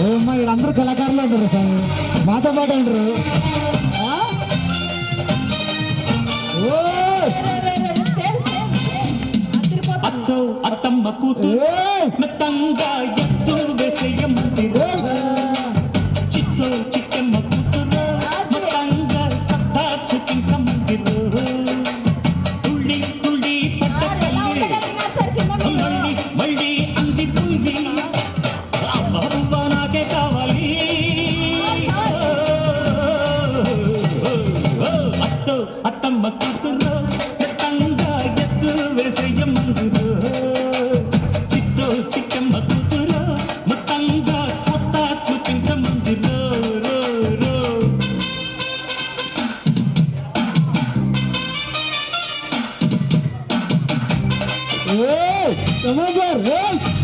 ఏమ్మా వీళ్ళందరూ కళాకారులు ఉంటారు సార్, మాతో పాటు ఉంటారు. అత్తో అత్తమ్మ కూతురు మెత్తంగా ఎత్తు వేసేయమంది, చిత్తో చిట్టమ్మ కూతురు మెత్తంగా సత్తా చూపించమంది, తుళ్ళి తుళ్ళి పట్టల్లి మళ్ళీ మళ్ళీ అంది పుల్లి, అవ్వ నాకే కావాలి. అత్తో అత్తమ్మ కూతురు మెత్తంగా ఎత్తు వేసేయమంది, చిత్తో చిట్టమ్మ కూతురు మొత్తంగా సత్తా చూపించమంది. సార్